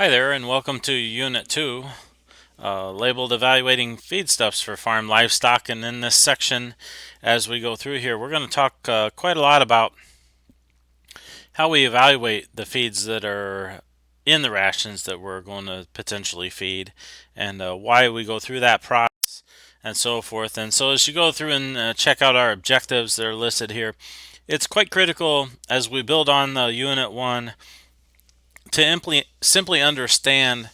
Hi there, and welcome to Unit 2, labeled Evaluating Feedstuffs for Farm Livestock. And in this section, as we go through here, we're going to talk quite a lot about how we evaluate the feeds that are in the rations that we're going to potentially feed, and why we go through that process, and so forth. And so, as you go through and check out our objectives that are listed here, it's quite critical as we build on the Unit 1 to simply understand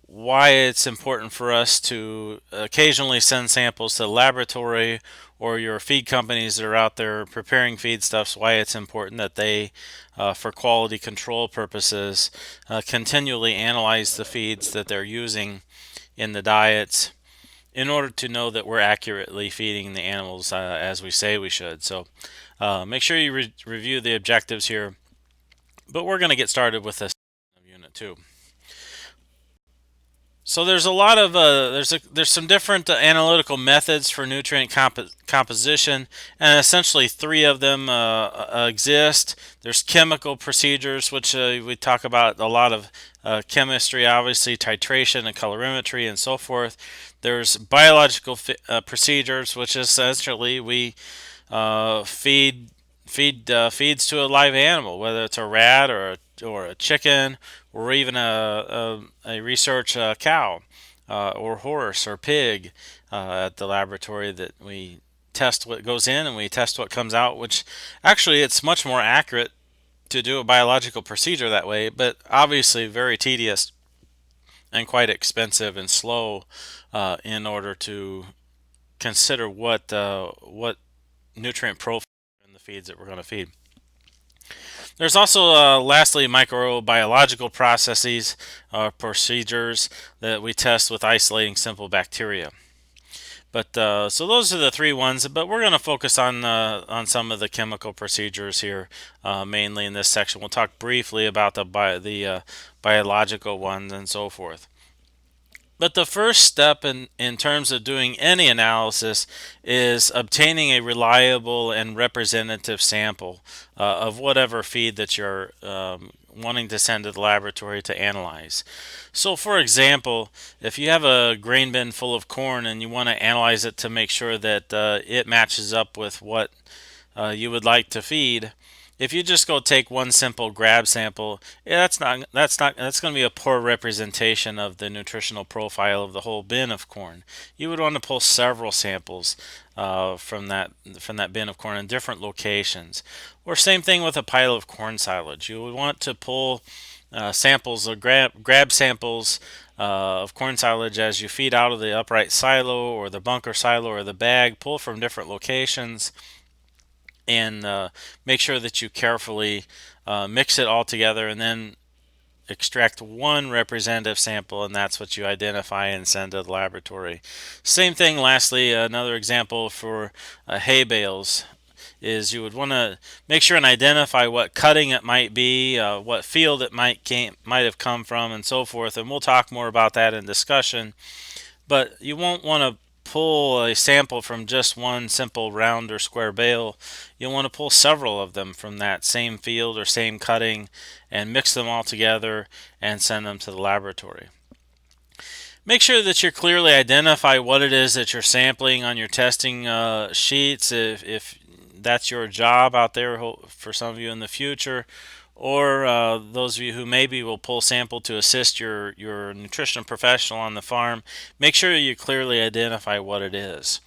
why it's important for us to occasionally send samples to the laboratory or your feed companies that are out there preparing feedstuffs, why it's important that they, for quality control purposes, continually analyze the feeds that they're using in the diets in order to know that we're accurately feeding the animals as we say we should. So make sure you review the objectives here, but we're going to get started with this Unit 2. So there's a lot of there's some different analytical methods for nutrient composition, and essentially three of them exist. There's chemical procedures, which we talk about a lot of chemistry, obviously titration and colorimetry and so forth. There's biological procedures, which essentially we feeds to a live animal, whether it's a rat or a chicken, or even a research cow or horse or pig at the laboratory, that we test what goes in and we test what comes out, which actually it's much more accurate to do a biological procedure that way, but obviously very tedious and quite expensive and slow in order to consider what nutrient profile in the feeds that we're going to feed. There's also, lastly, microbiological processes or procedures that we test with isolating simple bacteria. But so those are the three ones. But we're going to focus on some of the chemical procedures here, mainly in this section. We'll talk briefly about the biological ones and so forth. But the first step in terms of doing any analysis is obtaining a reliable and representative sample of whatever feed that you're wanting to send to the laboratory to analyze. So, for example, if you have a grain bin full of corn and you want to analyze it to make sure that it matches up with what you would like to feed, if you just go take one simple grab sample, that's going to be a poor representation of the nutritional profile of the whole bin of corn. You would want to pull several samples from that bin of corn in different locations. Or same thing with a pile of corn silage. You would want to pull samples or grab samples of corn silage as you feed out of the upright silo or the bunker silo or the bag. Pull from different locations and make sure that you carefully mix it all together, and then extract one representative sample, and that's what you identify and send to the laboratory. Same thing, lastly, another example for hay bales is you would want to make sure and identify what cutting it might be, what field it might have come from, and so forth. And we'll talk more about that in discussion. But you won't want to pull a sample from just one simple round or square bale. You'll want to pull several of them from that same field or same cutting and mix them all together and send them to the laboratory. Make sure that you clearly identify what it is that you're sampling on your testing sheets, if that's your job out there for some of you in the future, or those of you who maybe will pull sample to assist your nutrition professional on the farm. Make sure you clearly identify what it is.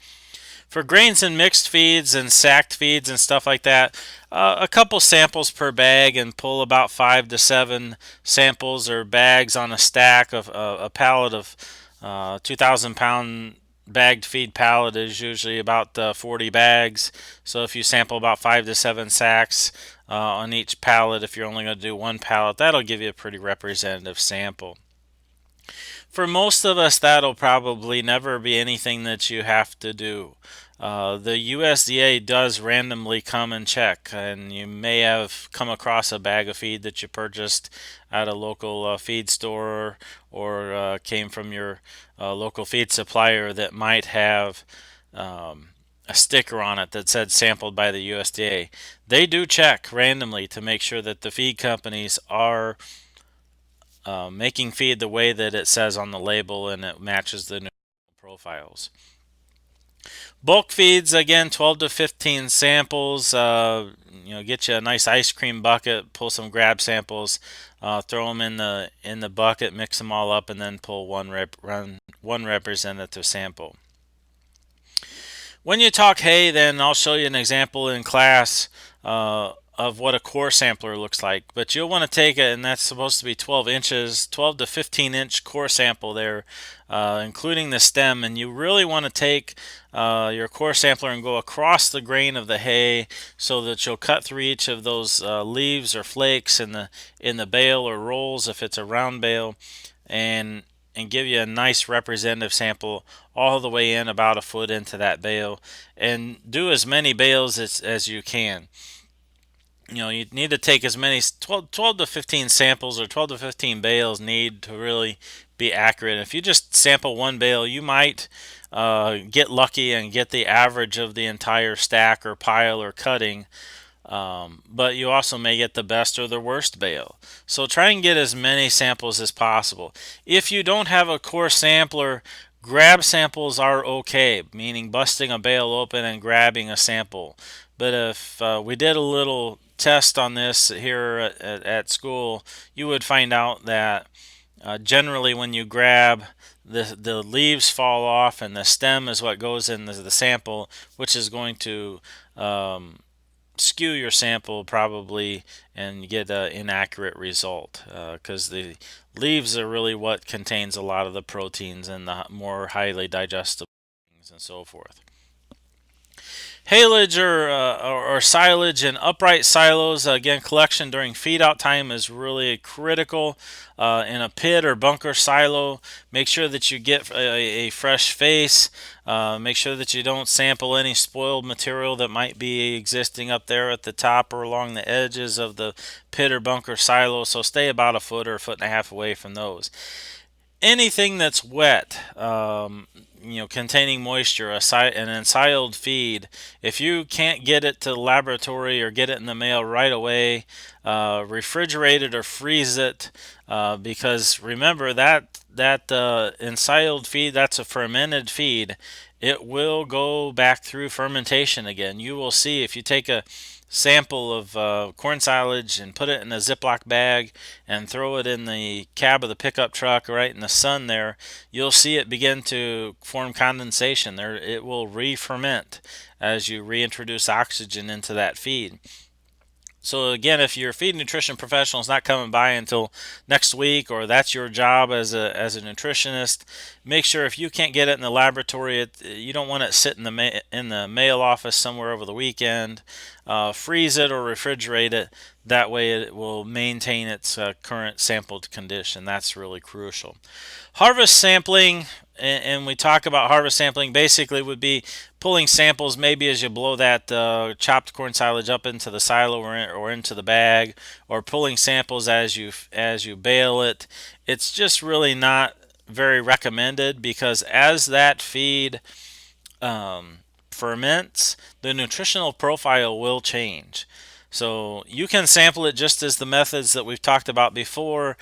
For grains and mixed feeds and sacked feeds and stuff like that, a couple samples per bag, and pull about 5 to 7 samples or bags on a stack of a pallet of 2,000 pound bagged feed pallet is usually about 40 bags. So if you sample about 5 to 7 sacks on each pallet, if you're only going to do one pallet, that'll give you a pretty representative sample. For most of us, that'll probably never be anything that you have to do. The USDA does randomly come and check, and you may have come across a bag of feed that you purchased at a local feed store, or came from your local feed supplier that might have a sticker on it that said sampled by the USDA. They do check randomly to make sure that the feed companies are making feed the way that it says on the label and it matches the nutritional profiles. Bulk feeds, again, 12 to 15 samples. Get you a nice ice cream bucket, pull some grab samples, throw them in the bucket, mix them all up, and then pull one representative sample. When you talk hay, then I'll show you an example in class of what a core sampler looks like. But you'll want to take it, and that's supposed to be 12 inches, 12 to 15 inch core sample there, including the stem. And you really want to take your core sampler and go across the grain of the hay so that you'll cut through each of those leaves or flakes in the bale or rolls if it's a round bale, and give you a nice representative sample all the way in about a foot into that bale, and do as many bales as you can. You need to take as many 12 to 15 samples, or 12 to 15 bales need to really be accurate. If you just sample one bale, you might get lucky and get the average of the entire stack or pile or cutting, but you also may get the best or the worst bale. So try and get as many samples as possible. If you don't have a core sampler, grab samples are okay, meaning busting a bale open and grabbing a sample. But if we did a little test on this here at school, you would find out that generally when you grab, the leaves fall off and the stem is what goes in the sample, which is going to skew your sample probably and get an inaccurate result, because the leaves are really what contains a lot of the proteins and the more highly digestible things and so forth. Haylage or silage in upright silos. Again, collection during feed out time is really critical. In a pit or bunker silo, make sure that you get a fresh face. Make sure that you don't sample any spoiled material that might be existing up there at the top or along the edges of the pit or bunker silo. So stay about a foot or a foot and a half away from those. Anything that's wet, containing moisture, an ensiled feed, if you can't get it to the laboratory or get it in the mail right away, refrigerate it or freeze it, because remember that ensiled feed, that's a fermented feed. It will go back through fermentation again. You will see if you take a sample of corn silage and put it in a Ziploc bag and throw it in the cab of the pickup truck right in the sun there, you'll see it begin to form condensation. There, it will re-ferment as you reintroduce oxygen into that feed. So again, if your feed nutrition professional is not coming by until next week, or that's your job as a nutritionist, make sure if you can't get it in the laboratory, you don't want it sit in the mail office somewhere over the weekend. Freeze it or refrigerate it. That way it will maintain its current sampled condition. That's really crucial. Harvest sampling, and we talk about harvest sampling, basically would be pulling samples maybe as you blow that chopped corn silage up into the silo or into the bag, or pulling samples as you bale it. It's just really not very recommended, because as that feed ferments, the nutritional profile will change. So you can sample it just as the methods that we've talked about before,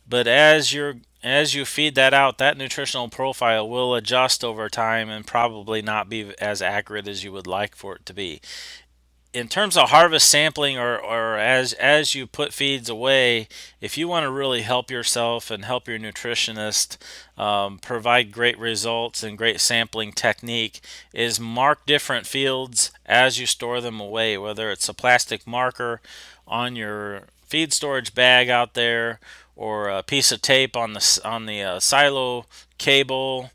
but as you feed that out, that nutritional profile will adjust over time and probably not be as accurate as you would like for it to be. In terms of harvest sampling, or as you put feeds away, if you want to really help yourself and help your nutritionist provide great results and great sampling technique, is mark different fields as you store them away, whether it's a plastic marker on your feed storage bag out there, or a piece of tape on the silo cable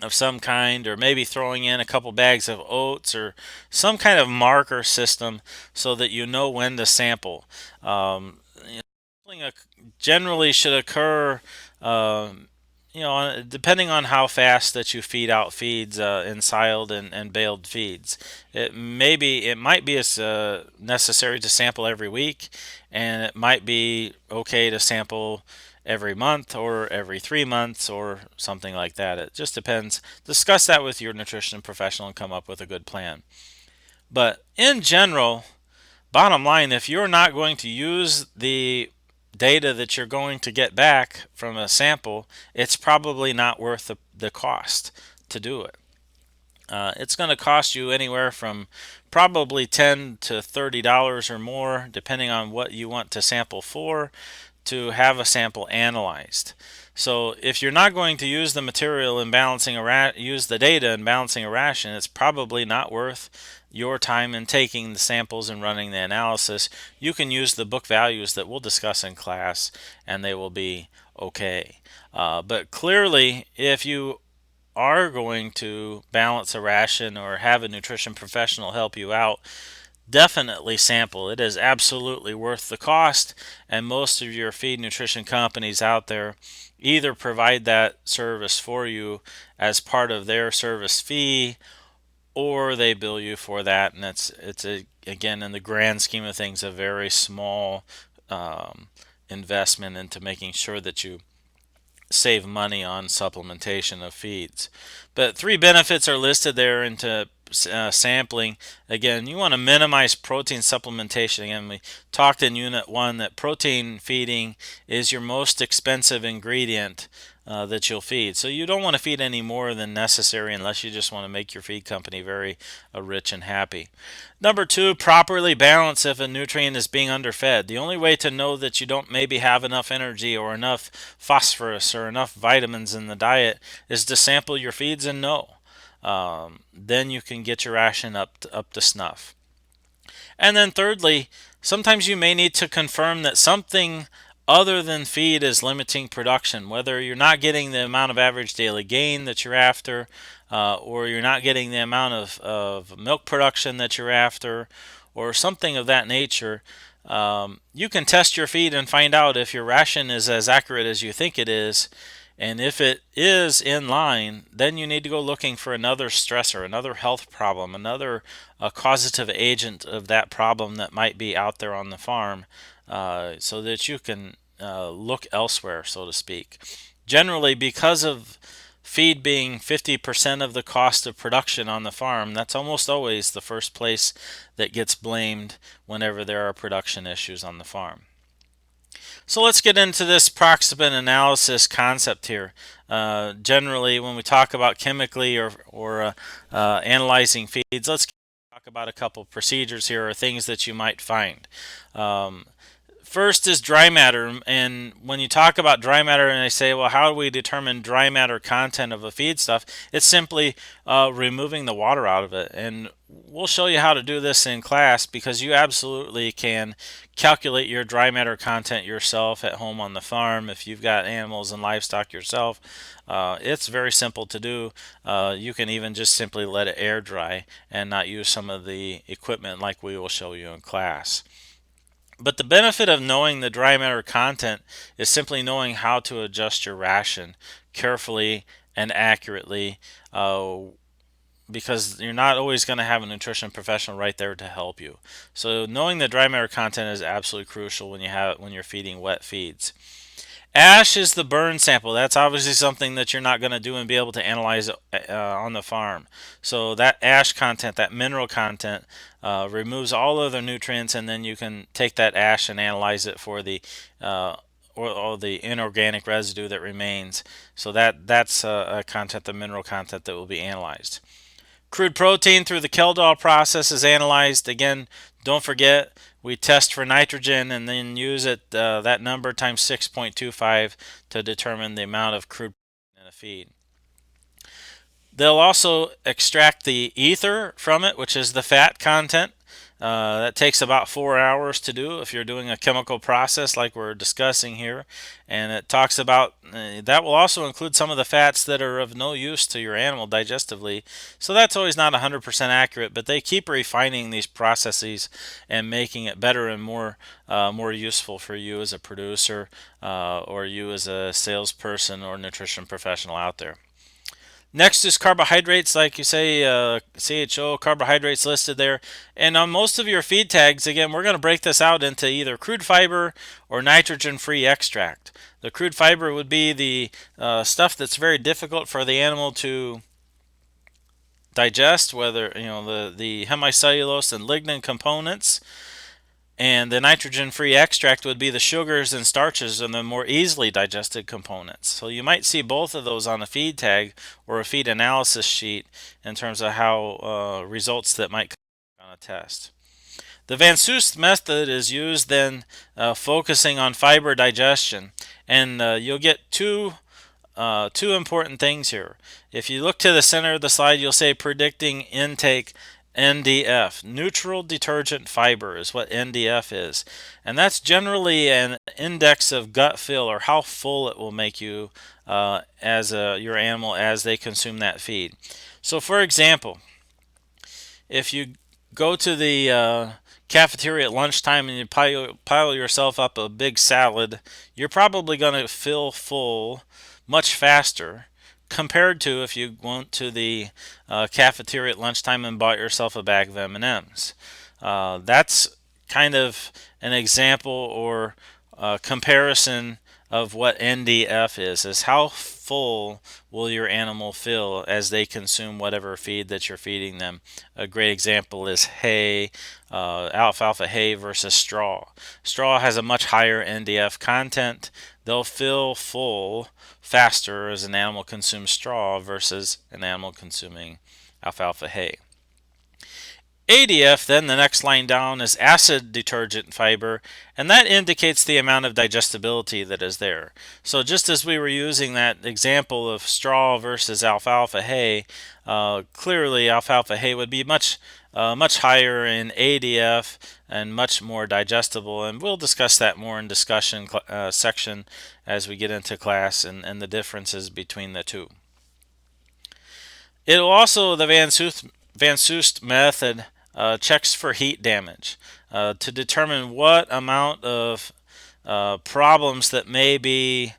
of some kind, or maybe throwing in a couple bags of oats or some kind of marker system so that you know when to sample. Sampling generally should occur, depending on how fast that you feed out feeds, ensiled and baled feeds. It might be necessary to sample every week, and it might be okay to sample every month or every 3 months or something like that. It just depends. Discuss that with your nutrition professional and come up with a good plan. But in general, bottom line, if you're not going to use the data that you're going to get back from a sample, it's probably not worth the cost to do it. It's going to cost you anywhere from probably $10 to $30 or more, depending on what you want to sample for, to have a sample analyzed. So if you're not going to use the material in balancing use the data in balancing a ration, it's probably not worth your time in taking the samples and running the analysis. You can use the book values that we'll discuss in class, and they will be okay. But clearly, if you are going to balance a ration or have a nutrition professional help you out, definitely sample. It is absolutely worth the cost, and most of your feed nutrition companies out there either provide that service for you as part of their service fee, or they bill you for that, and again, in the grand scheme of things, a very small investment into making sure that you save money on supplementation of feeds. But 3 benefits are listed there into sampling. Again, you want to minimize protein supplementation. Again, we talked in Unit 1 that protein feeding is your most expensive ingredient that you'll feed. So you don't want to feed any more than necessary unless you just want to make your feed company very rich and happy. Number 2, properly balance if a nutrient is being underfed. The only way to know that you don't maybe have enough energy or enough phosphorus or enough vitamins in the diet is to sample your feeds and know. Then you can get your ration up to snuff. And then thirdly, sometimes you may need to confirm that something other than feed is limiting production, whether you're not getting the amount of average daily gain that you're after, or you're not getting the amount of milk production that you're after, or something of that nature. You can test your feed and find out if your ration is as accurate as you think it is. And if it is in line, then you need to go looking for another stressor, another health problem, another causative agent of that problem that might be out there on the farm, so that you can look elsewhere, so to speak. Generally, because of feed being 50% of the cost of production on the farm, that's almost always the first place that gets blamed whenever there are production issues on the farm. So let's get into this proximate analysis concept here. Generally, when we talk about chemically or analyzing feeds, let's talk about a couple procedures here or things that you might find. First is dry matter, and when you talk about dry matter and they say, well, how do we determine dry matter content of a feedstuff? It's simply removing the water out of it, and we'll show you how to do this in class because you absolutely can calculate your dry matter content yourself at home on the farm if you've got animals and livestock yourself. It's very simple to do. You can even just simply let it air dry and not use some of the equipment like we will show you in class. But the benefit of knowing the dry matter content is simply knowing how to adjust your ration carefully and accurately, because you're not always going to have a nutrition professional right there to help you. So knowing the dry matter content is absolutely crucial when you're feeding wet feeds. Ash is the burn sample. That's obviously something that you're not going to do and be able to analyze on the farm. So that ash content, that mineral content, removes all other nutrients, and then you can take that ash and analyze it for the or the inorganic residue that remains. So that's a content, the mineral content that will be analyzed. Crude protein through the Kjeldahl process is analyzed. Again, don't forget, we test for nitrogen and then use that number times 6.25 to determine the amount of crude protein in a feed. They'll also extract the ether from it, which is the fat content. That takes about 4 hours to do if you're doing a chemical process like we're discussing here. And it talks about that will also include some of the fats that are of no use to your animal digestively. So that's always not 100% accurate, but they keep refining these processes and making it better and more useful for you as a producer or you as a salesperson or nutrition professional out there. Next is carbohydrates, like you say, CHO, carbohydrates listed there. And on most of your feed tags, again, we're going to break this out into either crude fiber or nitrogen-free extract. The crude fiber would be the stuff that's very difficult for the animal to digest, whether the hemicellulose and lignin components. And the nitrogen-free extract would be the sugars and starches and the more easily digested components. So you might see both of those on a feed tag or a feed analysis sheet in terms of how results that might come on a test. The Van Soest method is used then focusing on fiber digestion, and you'll get two important things here. If you look to the center of the slide, you'll say predicting intake NDF. Neutral detergent fiber is what NDF is. And that's generally an index of gut fill, or how full it will make you your animal as they consume that feed. So for example, if you go to the cafeteria at lunchtime and you pile yourself up a big salad, you're probably going to feel full much faster compared to if you went to the cafeteria at lunchtime and bought yourself a bag of M&Ms. That's kind of an example or comparison of what NDF is how full will your animal feel as they consume whatever feed that you're feeding them. A great example is hay, alfalfa hay versus straw. Straw has a much higher NDF content. They'll feel full faster as an animal consumes straw versus an animal consuming alfalfa hay. ADF, then the next line down, is acid detergent fiber, and that indicates the amount of digestibility that is there. So just as we were using that example of straw versus alfalfa hay, clearly alfalfa hay would be much higher in ADF and much more digestible, and we'll discuss that more in discussion section as we get into class and the differences between the two. It'll also, the Van Soest method checks for heat damage to determine what amount of problems that may be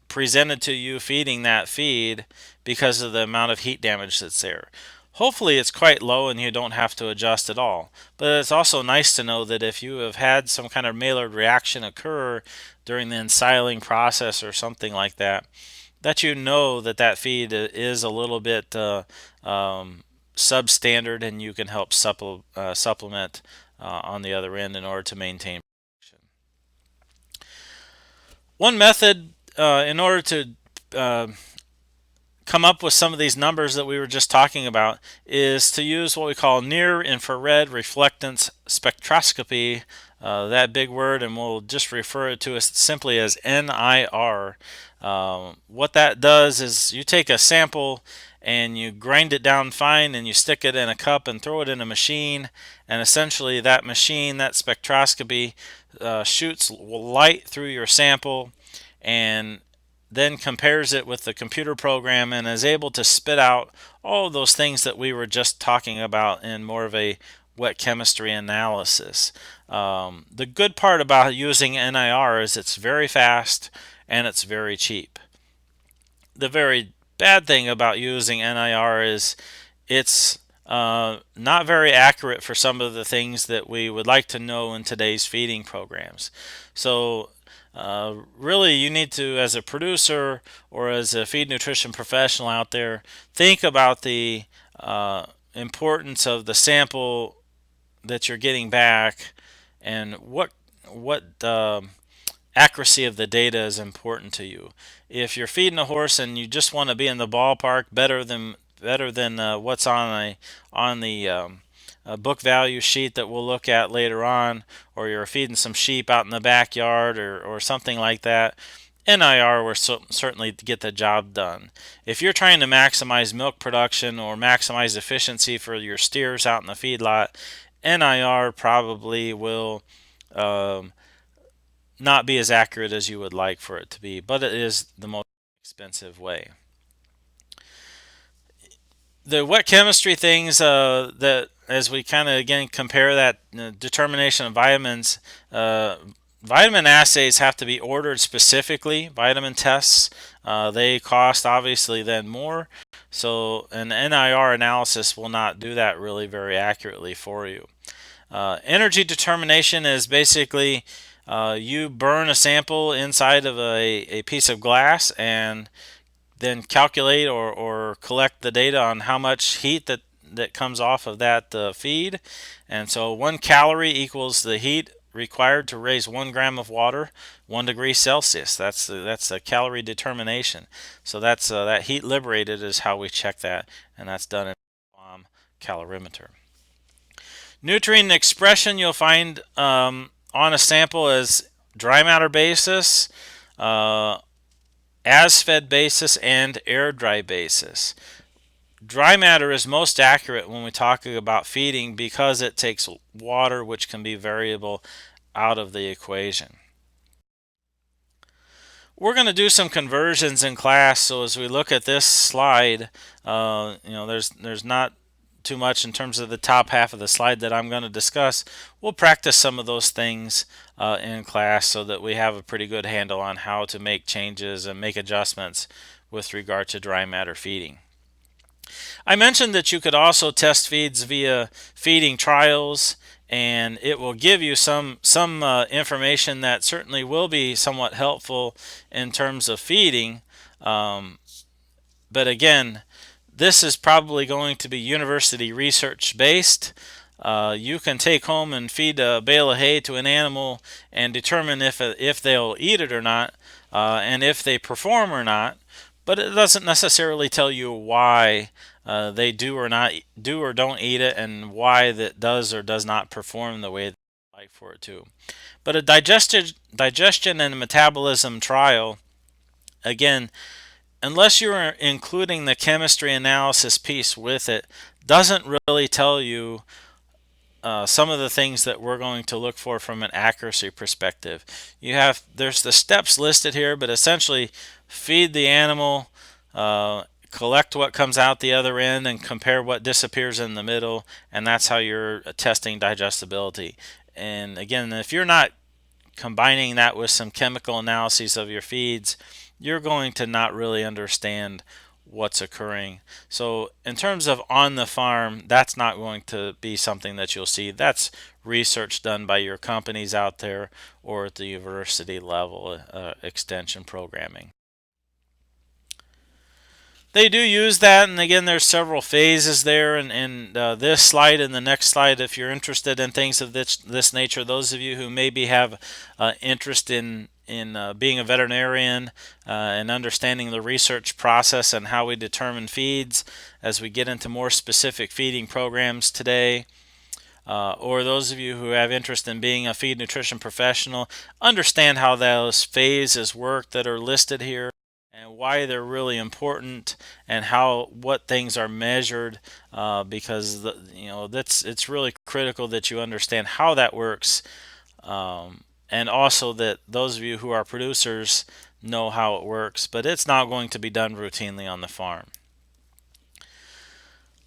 presented to you feeding that feed because of the amount of heat damage that's there. Hopefully it's quite low and you don't have to adjust at all. But it's also nice to know that if you have had some kind of Maillard reaction occur during the ensiling process or something like that, that you know that that feed is a little bit substandard, and you can help supplement on the other end in order to maintain production. One method in order to come up with some of these numbers that we were just talking about is to use what we call near infrared reflectance spectroscopy, that big word, and we'll just refer to it simply as NIR. What that does is you take a sample and you grind it down fine and you stick it in a cup and throw it in a machine, and essentially that machine, that spectroscopy, shoots light through your sample and then compares it with the computer program and is able to spit out all of those things that we were just talking about in more of a wet chemistry analysis. The good part about using NIR is it's very fast and it's very cheap. The very bad thing about using NIR is it's not very accurate for some of the things that we would like to know in today's feeding programs. So really you need to, as a producer or as a feed nutrition professional out there, think about the importance of the sample that you're getting back and what accuracy of the data is important to you. If you're feeding a horse and you just want to be in the ballpark better than what's on the book value sheet that we'll look at later on, or you're feeding some sheep out in the backyard or something like that, NIR will certainly get the job done. If you're trying to maximize milk production or maximize efficiency for your steers out in the feedlot, NIR probably will not be as accurate as you would like for it to be, but it is the most expensive way. The wet chemistry things that as we kind of again compare that determination of vitamins, vitamin assays have to be ordered specifically. Vitamin tests, they cost obviously then more, so an NIR analysis will not do that really very accurately for you. Energy determination is basically you burn a sample inside of a piece of glass and then calculate or collect the data on how much heat that that comes off of that feed. And so 1 calorie equals the heat required to raise 1 gram of water 1 degree Celsius. That's a calorie determination. So that's that heat liberated is how we check that, and that's done in calorimeter. Nutrient expression you'll find on a sample as dry matter basis, as fed basis, and air dry basis. Dry matter is most accurate when we talk about feeding because it takes water, which can be variable, out of the equation. We're going to do some conversions in class, so as we look at this slide, there's not too much in terms of the top half of the slide that I'm going to discuss. We'll practice some of those things in class so that we have a pretty good handle on how to make changes and make adjustments with regard to dry matter feeding. I mentioned that you could also test feeds via feeding trials, and it will give you some information that certainly will be somewhat helpful in terms of feeding. But again, this is probably going to be university research based. You can take home and feed a bale of hay to an animal and determine if they'll eat it or not, and if they perform or not. But it doesn't necessarily tell you why they do or don't eat it, and why that does or does not perform the way they like for it to. But a digestion and metabolism trial, again, unless you're including the chemistry analysis piece with it, doesn't really tell you some of the things that we're going to look for from an accuracy perspective. There's the steps listed here, but essentially feed the animal, collect what comes out the other end, and compare what disappears in the middle, and that's how you're testing digestibility. And again, if you're not combining that with some chemical analyses of your feeds, you're going to not really understand what's occurring. So in terms of on the farm, that's not going to be something that you'll see. That's research done by your companies out there or at the university level, extension programming. They do use that, and again, there's several phases there, and this slide and the next slide, if you're interested in things of this nature, those of you who maybe have interest in being a veterinarian and understanding the research process and how we determine feeds as we get into more specific feeding programs today, or those of you who have interest in being a feed nutrition professional, understand how those phases work that are listed here, and why they're really important, and what things are measured, because it's really critical that you understand how that works, and also that those of you who are producers know how it works, but it's not going to be done routinely on the farm.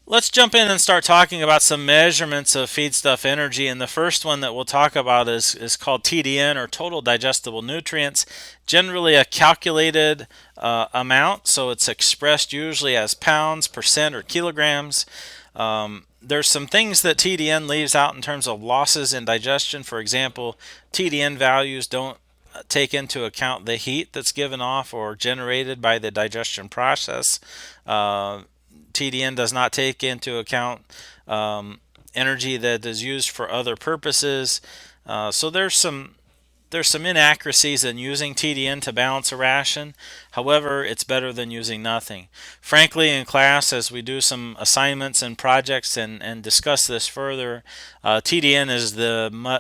Let's jump in and start talking about some measurements of feedstuff energy, and the first one that we'll talk about is called TDN, or total digestible nutrients. Generally a calculated amount, so it's expressed usually as pounds, percent, or kilograms. There's some things that TDN leaves out in terms of losses in digestion. For example, TDN values don't take into account the heat that's given off or generated by the digestion process. TDN does not take into account energy that is used for other purposes. So there's some inaccuracies in using TDN to balance a ration. However, it's better than using nothing. Frankly, in class, as we do some assignments and projects and discuss this further, TDN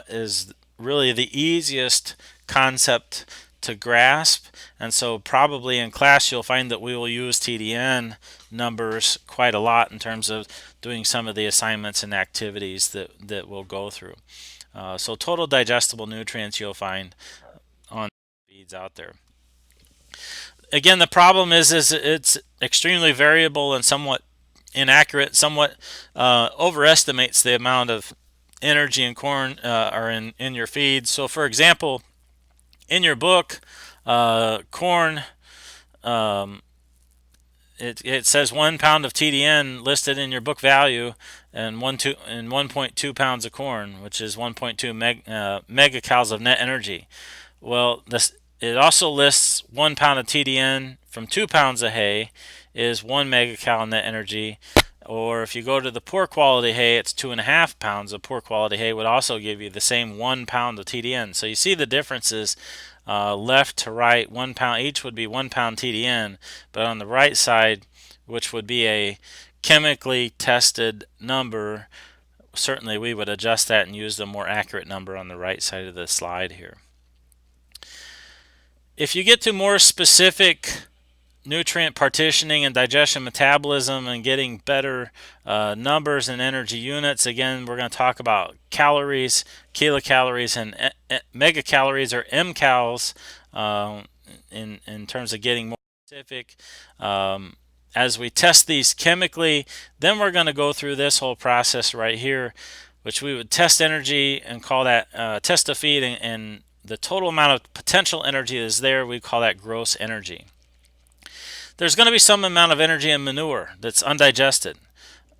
is really the easiest concept to grasp, and so probably in class you'll find that we will use TDN numbers quite a lot in terms of doing some of the assignments and activities that we'll go through. So total digestible nutrients you'll find on feeds out there. Again, the problem is it's extremely variable and somewhat inaccurate, somewhat overestimates the amount of energy in corn or in your feed. So for example, in your book, corn, it says 1 pound of TDN listed in your book value, and 1.2 pounds of corn, which is 1.2 megacals of net energy. Well, it also lists 1 pound of TDN from 2 pounds of hay is 1 megacal net energy. Or if you go to the poor quality hay, it's 2.5 pounds of poor quality hay would also give you the same 1 pound of TDN. So you see the differences left to right. 1 pound each would be 1 pound TDN, but on the right side, which would be a chemically tested number, certainly we would adjust that and use the more accurate number on the right side of the slide here. If you get to more specific nutrient partitioning and digestion metabolism and getting better numbers and energy units, again, we're going to talk about calories, kilocalories, and megacalories or mcals in terms of getting more specific. As we test these chemically, then we're going to go through this whole process right here, which we would test energy and call that test of feed, and the total amount of potential energy that is there, we call that gross energy. There's going to be some amount of energy in manure that's undigested.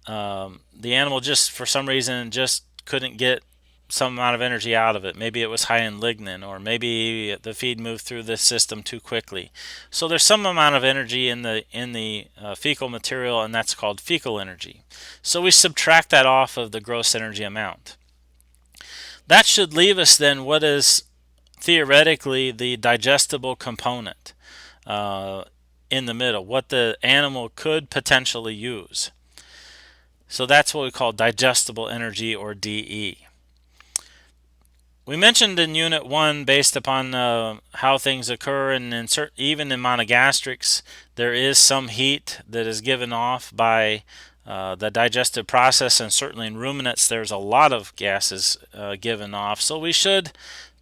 The animal just, for some reason, just couldn't get some amount of energy out of it. Maybe it was high in lignin, or maybe the feed moved through the system too quickly. So there's some amount of energy in the fecal material, and that's called fecal energy. So we subtract that off of the gross energy amount. That should leave us then what is theoretically the digestible component in the middle, what the animal could potentially use. So that's what we call digestible energy, or DE. We mentioned in Unit 1, based upon how things occur, and even in monogastrics, there is some heat that is given off by the digestive process, and certainly in ruminants there's a lot of gases given off. So we should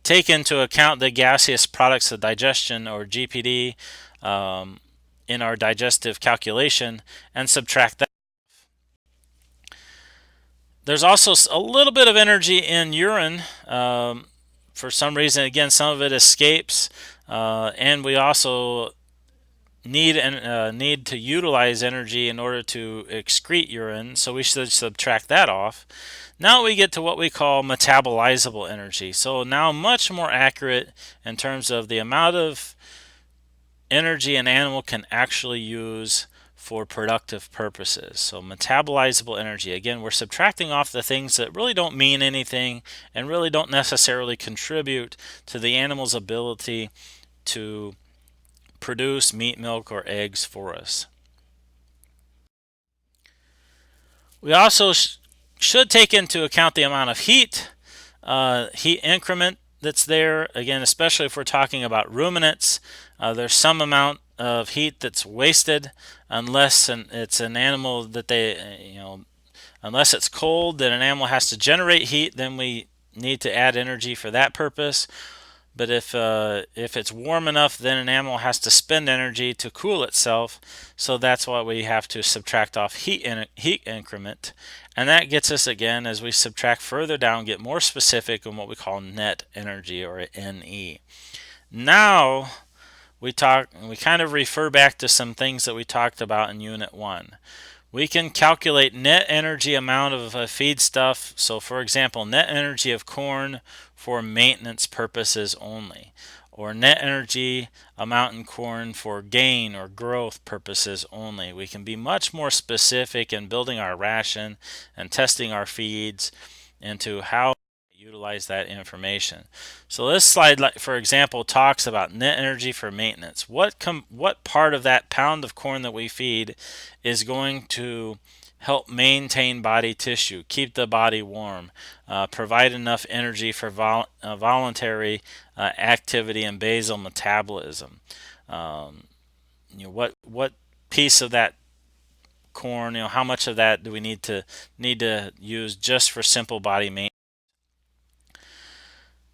take into account the gaseous products of digestion, or GPD, in our digestive calculation and subtract that. There's also a little bit of energy in urine. For some reason, again, some of it escapes, and we also need to utilize energy in order to excrete urine, so we should subtract that off. Now we get to what we call metabolizable energy. So now much more accurate in terms of the amount of energy an animal can actually use for productive purposes. So metabolizable energy, again, we're subtracting off the things that really don't mean anything and really don't necessarily contribute to the animal's ability to produce meat, milk, or eggs for us. We also should take into account the amount of heat increment that's there. Again, especially if we're talking about ruminants, there's some amount of heat that's wasted unless it's an animal that unless it's cold, then an animal has to generate heat, then we need to add energy for that purpose. But if it's warm enough, then an animal has to spend energy to cool itself. So that's why we have to subtract off heat increment. And that gets us, again, as we subtract further down, get more specific on what we call net energy, or NE. Now we kind of refer back to some things that we talked about in Unit 1. We can calculate net energy amount of a feedstuff. So for example, net energy of corn for maintenance purposes only, or net energy amount in corn for gain or growth purposes only. We can be much more specific in building our ration and testing our feeds into how utilize that information. So this slide, for example, talks about net energy for maintenance. What part of that pound of corn that we feed is going to help maintain body tissue, keep the body warm, provide enough energy for voluntary activity and basal metabolism? What piece of that corn, how much of that do we need to use just for simple body maintenance?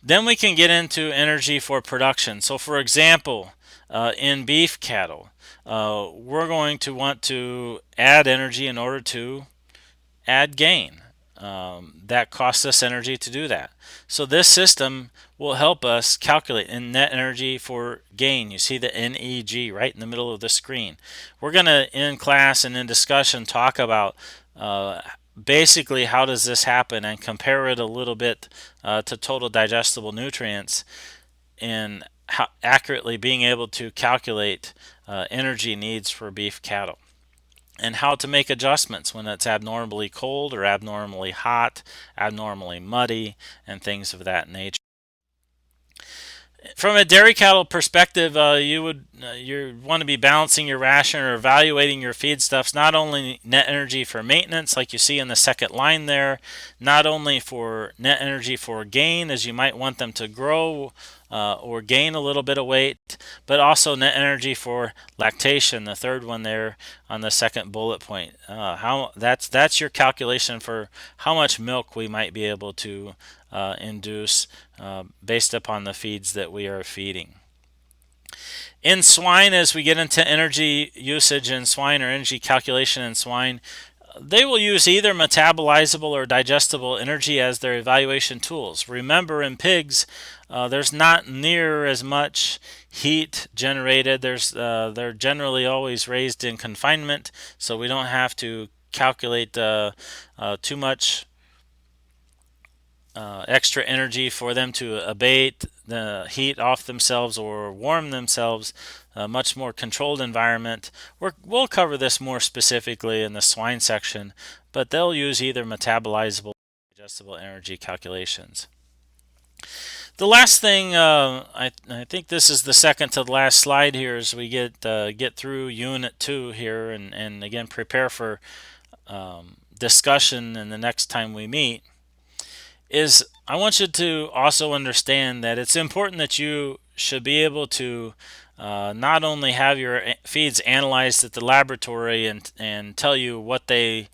Then we can get into energy for production. So for example, in beef cattle, we're going to want to add energy in order to add gain. That costs us energy to do that. So this system will help us calculate in net energy for gain. You see the NEG right in the middle of the screen. We're going to, in class and in discussion, talk about basically how does this happen and compare it a little bit to total digestible nutrients, and how accurately being able to calculate energy needs for beef cattle. and how to make adjustments when it's abnormally cold or abnormally hot, abnormally muddy, and things of that nature. From a dairy cattle perspective, you want to be balancing your ration or evaluating your feedstuffs, not only net energy for maintenance, like you see in the second line there, not only for net energy for gain, as you might want them to grow or gain a little bit of weight, but also net energy for lactation, the third one there on the second bullet point. How that's your calculation for how much milk we might be able to induce based upon the feeds that we are feeding. In swine, as we get into energy usage in swine or energy calculation in swine, they will use either metabolizable or digestible energy as their evaluation tools. Remember, in pigs, there's not near as much heat generated. They're generally always raised in confinement, so we don't have to calculate too much extra energy for them to abate the heat off themselves or warm themselves. A much more controlled environment. We'll cover this more specifically in the swine section, but they'll use either metabolizable or digestible energy calculations. The last thing, I think this is the second to the last slide here as we get through Unit 2 here and again prepare for discussion in the next time we meet, is I want you to also understand that it's important that you should be able to not only have your feeds analyzed at the laboratory and tell you what they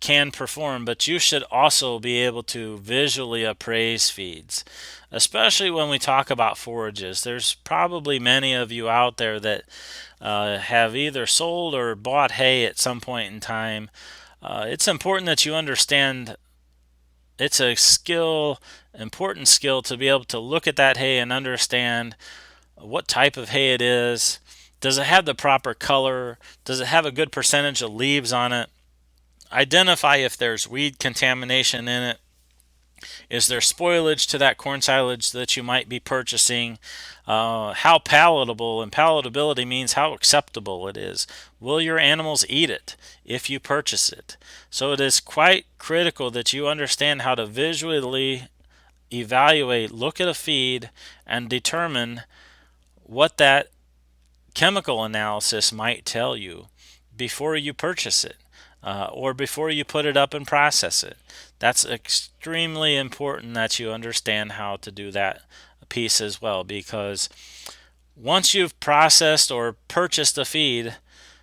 can perform, but you should also be able to visually appraise feeds, especially when we talk about forages. There's probably many of you out there that have either sold or bought hay at some point in time. It's important that you understand it's a skill, important skill, to be able to look at that hay and understand what type of hay it is. Does it have the proper color? Does it have a good percentage of leaves on it? Identify if there's weed contamination in it. Is there spoilage to that corn silage that you might be purchasing? How palatable, and palatability means how acceptable it is. Will your animals eat it if you purchase it? So it is quite critical that you understand how to visually evaluate, look at a feed, and determine what that chemical analysis might tell you before you purchase it. Or before you put it up and process it. That's extremely important that you understand how to do that piece as well, because once you've processed or purchased a feed,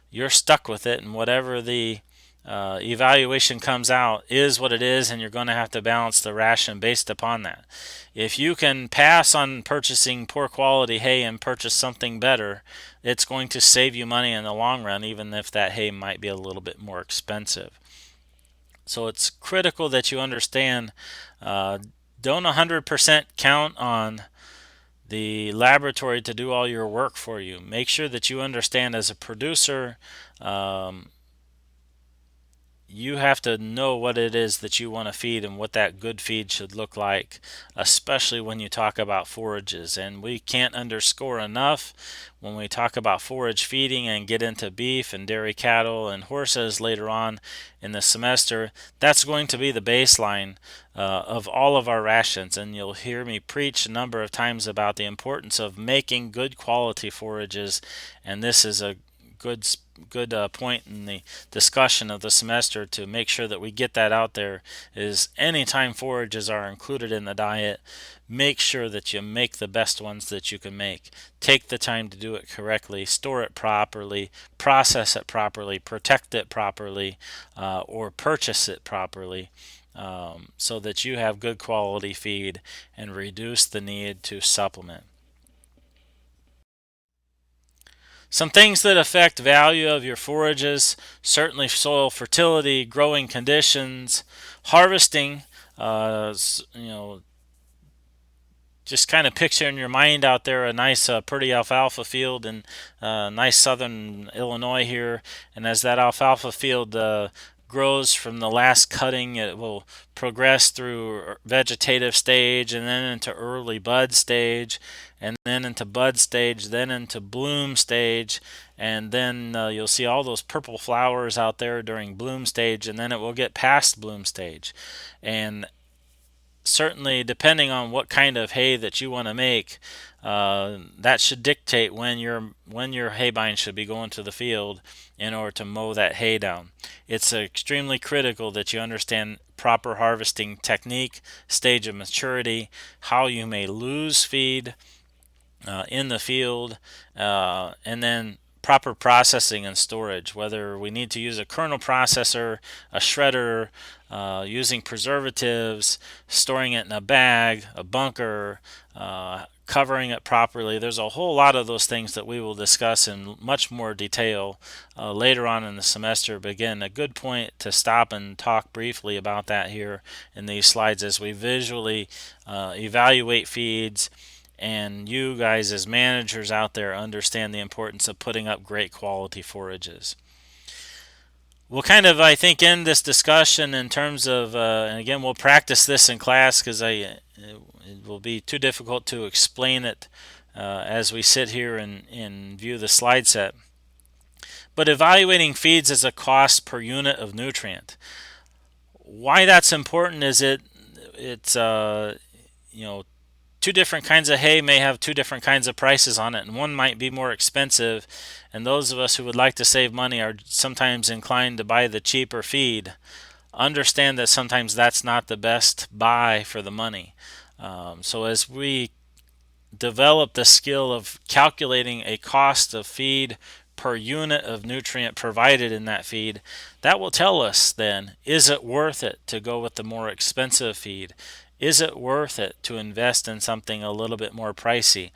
you're stuck with it, and whatever the evaluation comes out is what it is, and you're going to have to balance the ration based upon that. If you can pass on purchasing poor quality hay and purchase something better, it's going to save you money in the long run, even if that hay might be a little bit more expensive. So it's critical that you understand, don't 100% count on the laboratory to do all your work for you. Make sure that you understand as a producer, you have to know what it is that you want to feed and what that good feed should look like, especially when you talk about forages. And we can't underscore enough when we talk about forage feeding and get into beef and dairy cattle and horses later on in the semester, that's going to be the baseline of all of our rations. And you'll hear me preach a number of times about the importance of making good quality forages, and this is a good point in the discussion of the semester to make sure that we get that out there. Is anytime forages are included in the diet, make sure that you make the best ones that you can make. Take the time to do it correctly, store it properly, process it properly, protect it properly, or purchase it properly, so that you have good quality feed and reduce the need to supplement. Some things that affect value of your forages: certainly soil fertility, growing conditions, harvesting. You know, just kind of picture in your mind out there a nice, pretty alfalfa field in nice southern Illinois here, and as that alfalfa field grows from the last cutting. It will progress through vegetative stage and then into early bud stage and then into bud stage, then into bloom stage, and then you'll see all those purple flowers out there during bloom stage, and then it will get past bloom stage. And certainly, depending on what kind of hay that you want to make, that should dictate when your haybine should be going to the field in order to mow that hay down. It's extremely critical that you understand proper harvesting technique, stage of maturity, how you may lose feed in the field, and then proper processing and storage, whether we need to use a kernel processor, a shredder, using preservatives, storing it in a bag, a bunker, covering it properly. There's a whole lot of those things that we will discuss in much more detail later on in the semester. But again, a good point to stop and talk briefly about that here in these slides as we visually evaluate feeds, and you guys as managers out there understand the importance of putting up great quality forages. We'll kind of, I think, end this discussion in terms of, and again, we'll practice this in class because it will be too difficult to explain it as we sit here and view the slide set. But evaluating feeds as a cost per unit of nutrient. Why that's important is it's two different kinds of hay may have two different kinds of prices on it, and one might be more expensive, and those of us who would like to save money are sometimes inclined to buy the cheaper feed. Understand that sometimes that's not the best buy for the money. So as we develop the skill of calculating a cost of feed per unit of nutrient provided in that feed, that will tell us then, is it worth it to go with the more expensive feed? Is it worth it to invest in something a little bit more pricey?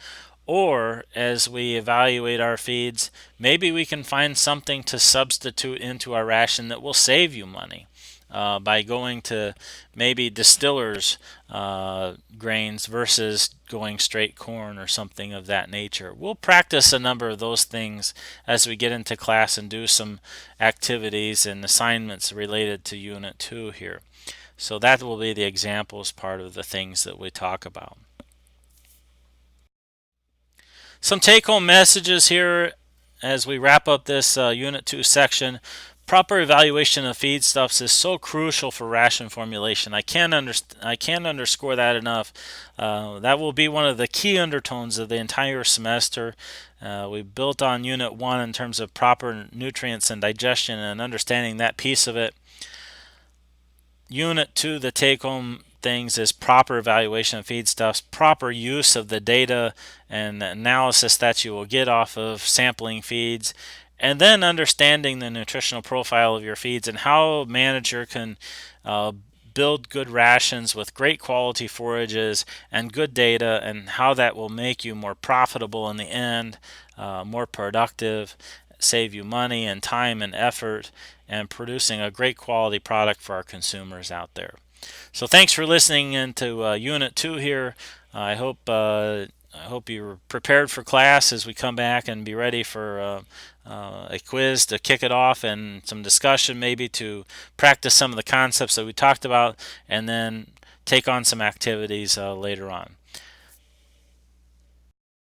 Or as we evaluate our feeds, maybe we can find something to substitute into our ration that will save you money. By going to maybe distillers grains versus going straight corn or something of that nature. We'll practice a number of those things as we get into class and do some activities and assignments related to Unit 2 here. So that will be the examples part of the things that we talk about. Some take-home messages here as we wrap up this Unit 2 section. Proper evaluation of feedstuffs is so crucial for ration formulation. I can't underscore that enough. That will be one of the key undertones of the entire semester. We built on Unit 1 in terms of proper nutrients and digestion and understanding that piece of it. Unit 2, the take-home things, is proper evaluation of feedstuffs, proper use of the data and analysis that you will get off of sampling feeds, and then understanding the nutritional profile of your feeds and how a manager can build good rations with great quality forages and good data, and how that will make you more profitable in the end, more productive, save you money and time and effort, and producing a great quality product for our consumers out there. So thanks for listening into Unit 2 here. I hope you're prepared for class as we come back and be ready for a quiz to kick it off and some discussion maybe to practice some of the concepts that we talked about, and then take on some activities later on.